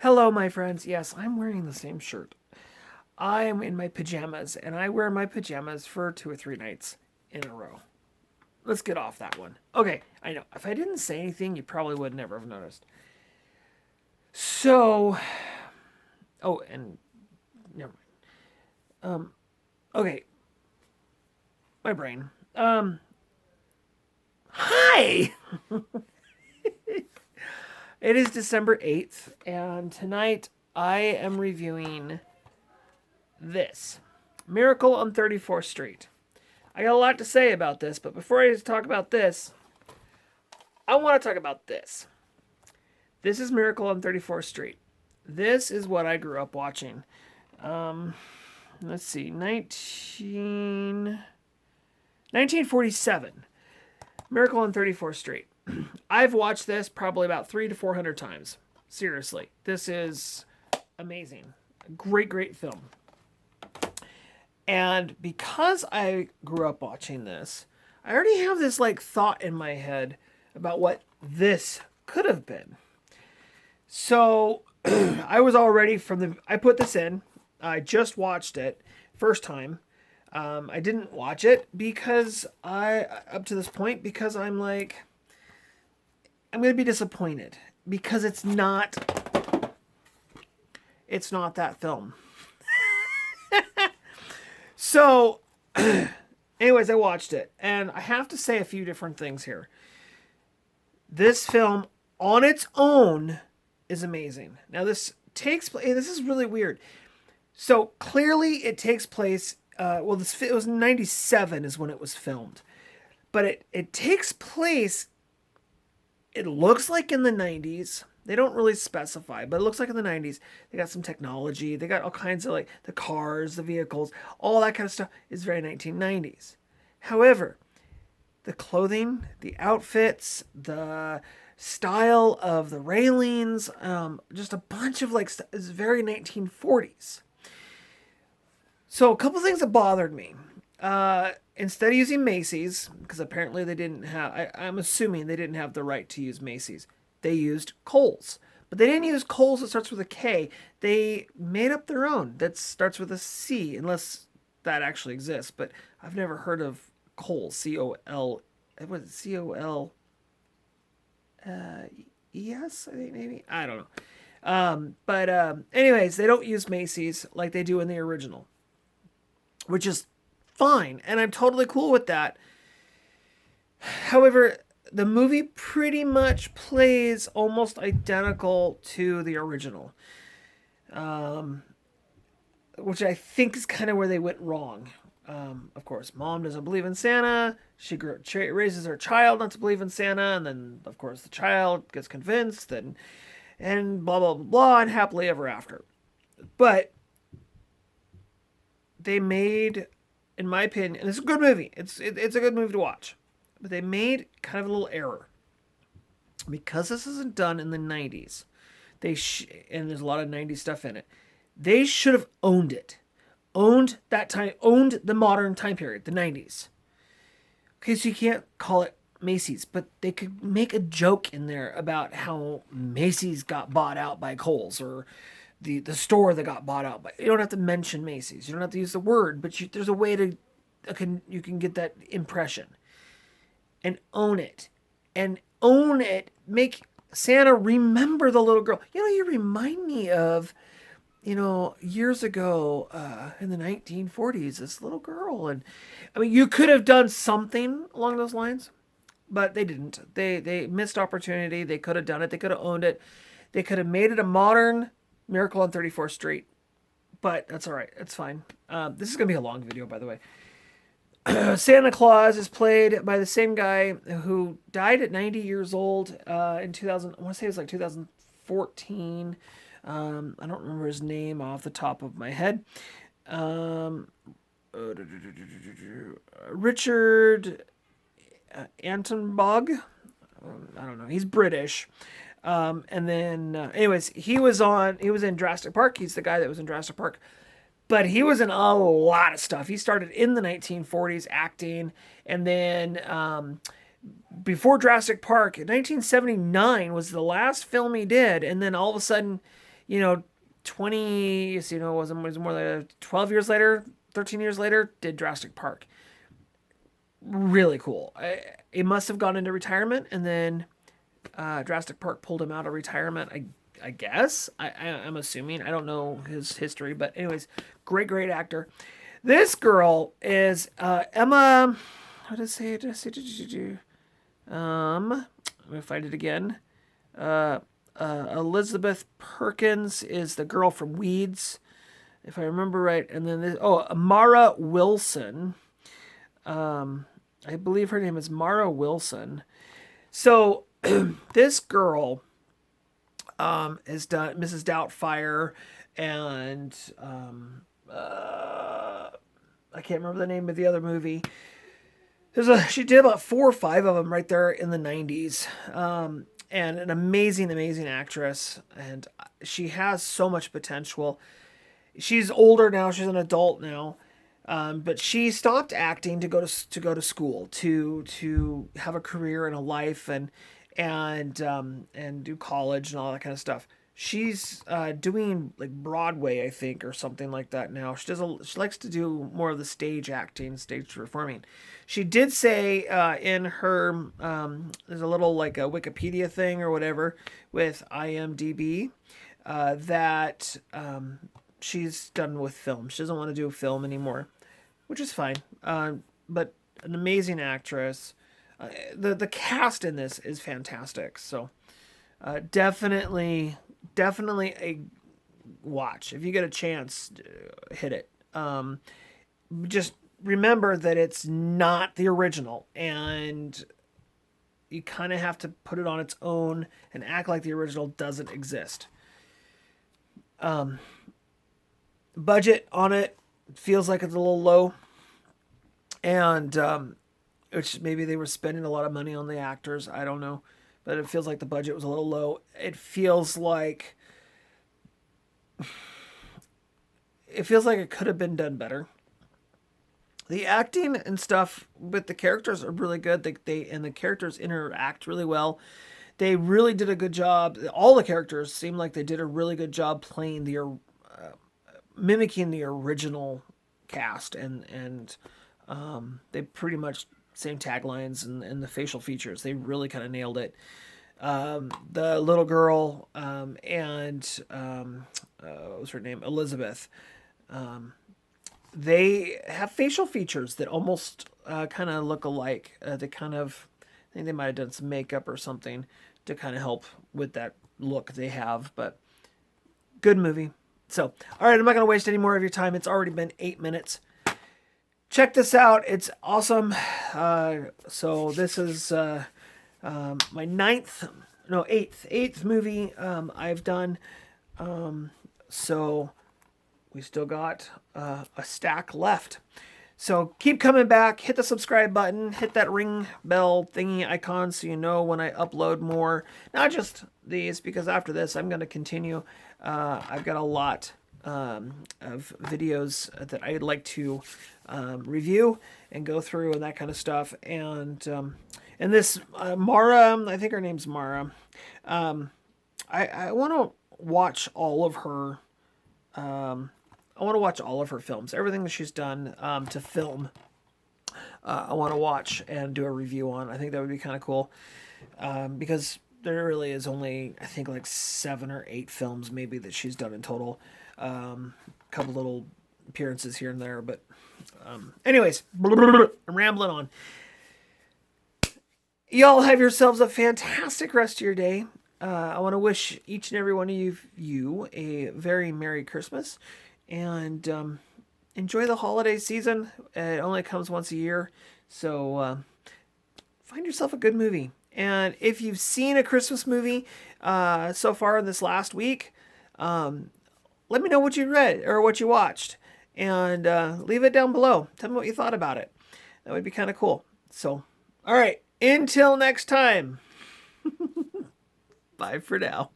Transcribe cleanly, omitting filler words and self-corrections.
Hello, my friends. Yes, I'm wearing the same shirt. I am in my pajamas, and I wear my pajamas for 2 or 3 nights in a row. Let's get off that one. Okay, I know. If I didn't say anything, you probably would never have noticed. So, oh, and never mind. Okay, my brain. Hi! It is December 8th, and tonight I am reviewing this Miracle on 34th Street. I got a lot to say about this, but before I talk about this, I want to talk about this. This is Miracle on 34th Street. This is what I grew up watching. Let's see, 1947. Miracle on 34th Street. I've watched this probably about 300 to 400 times. Seriously, this is amazing. Great, great film. And because I grew up watching this, I already have this like thought in my head about what this could have been. So I was already I put this in. I just watched it first time. I didn't watch it because up to this point, because I'm like, I'm going to be disappointed because it's not that film. So, anyways, I watched it, and I have to say a few different things here. This film, on its own, is amazing. Now, this is really weird. So, clearly, it takes place, it was 97 is when it was filmed. But it takes place, it looks like in the 90s. They don't really specify, but it looks like in the 90s. They got some technology. They got all kinds of like the cars, the vehicles, all that kind of stuff is very 1990s. However, the clothing, the outfits, the style of the railings, just a bunch of like stuff is very 1940s. So a couple things that bothered me. Instead of using Macy's, because apparently they didn't have, I'm assuming they didn't have the right to use Macy's. They used Kohl's. But they didn't use Kohl's that starts with a K. They made up their own that starts with a C, unless that actually exists. But I've never heard of Kohl's. C-O-L. What is it? C-O-L. E-S, I think maybe. I don't know. But anyways, they don't use Macy's like they do in the original, which is fine. And I'm totally cool with that. However, the movie pretty much plays almost identical to the original, which I think is kind of where they went wrong. Of course, mom doesn't believe in Santa. She raises her child not to believe in Santa, and then, of course, the child gets convinced, and blah, blah, blah, blah, and happily ever after. But they made, in my opinion, and it's a good movie. It's a good movie to watch. But they made kind of a little error. Because this isn't done in the 90s, and there's a lot of 90s stuff in it, they should have owned it. Owned that time, owned the modern time period, the 90s. Okay, so you can't call it Macy's, but they could make a joke in there about how Macy's got bought out by Kohl's, or the store that got bought out by. You don't have to mention Macy's. You don't have to use the word, but there's a way you can get that impression. And own it. Make Santa remember the little girl. You remind me of, years ago in the 1940s, this little girl. And I mean, you could have done something along those lines, but they didn't. They missed opportunity. They could have done it. They could have owned it. They could have made it a modern Miracle on 34th Street. But that's all right. It's fine. This is going to be a long video, by the way. Santa Claus is played by the same guy who died at 90 years old in 2000. I want to say it was like 2014. I don't remember his name off the top of my head. Richard Antonbog. I don't know. He's British. And then, anyways, he was in Jurassic Park. He's the guy that was in Jurassic Park. But he was in a lot of stuff. He started in the 1940s acting. And then before Jurassic Park, 1979 was the last film he did. And then all of a sudden, was more like 12 years later, 13 years later, did Jurassic Park. Really cool. He must have gone into retirement, and then Jurassic Park pulled him out of retirement. I guess. I'm assuming. I don't know his history, but anyways, great actor. This girl is Emma. How did I say it? Let me find it again. Elizabeth Perkins is the girl from Weeds, if I remember right. And then Mara Wilson. I believe her name is Mara Wilson. So this girl has done Mrs. Doubtfire, and I can't remember the name of the other movie. She did about 4 or 5 of them right there in the 90s. And an amazing actress, and she has so much potential. She's older now; she's an adult now, but she stopped acting to go to school to have a career and a life and do college and all that kind of stuff. She's doing like Broadway, I think, or something like that now. She likes to do more of the stage acting, stage performing. She did say in her there's a little like a Wikipedia thing or whatever with IMDb that she's done with film. She doesn't want to do film anymore, which is fine. But an amazing actress. The cast in this is fantastic. So definitely a watch. If you get a chance, hit it. Just remember that it's not the original, and you kind of have to put it on its own and act like the original doesn't exist. Budget on it feels like it's a little low, and which maybe they were spending a lot of money on the actors. I don't know. But it feels like the budget was a little low. It feels like it could have been done better. The acting and stuff with the characters are really good. And the characters interact really well. They really did a good job. All the characters seem like they did a really good job playing mimicking the original cast, and they pretty much same taglines and the facial features. They really kind of nailed it. The little girl and what was her name? Elizabeth. They have facial features that almost kind of look alike. I think they might have done some makeup or something to kind of help with that look they have. But good movie. So, all right, I'm not going to waste any more of your time. It's already been 8 minutes. Check this out. It's awesome. So this is my eighth movie I've done. So we still got a stack left. So keep coming back. Hit the subscribe button. Hit that ring bell thingy icon so you know when I upload more. Not just these, because after this I'm going to continue. I've got a lot of videos that I'd like to review and go through and that kind of stuff. And this Mara, I think her name's Mara. I want to watch all of her. I want to watch all of her films, everything that she's done to film. I want to watch and do a review on. I think that would be kind of cool because there really is only, I think, like 7 or 8 films maybe that she's done in total. A couple little appearances here and there, but anyways, I'm rambling on. Y'all have yourselves a fantastic rest of your day. I want to wish each and every one of you a very Merry Christmas, and enjoy the holiday season. It only comes once a year, so find yourself a good movie. And if you've seen a Christmas movie so far in this last week, let me know what you read or what you watched, and leave it down below. Tell me what you thought about it. That would be kind of cool. So, all right, until next time. Bye for now.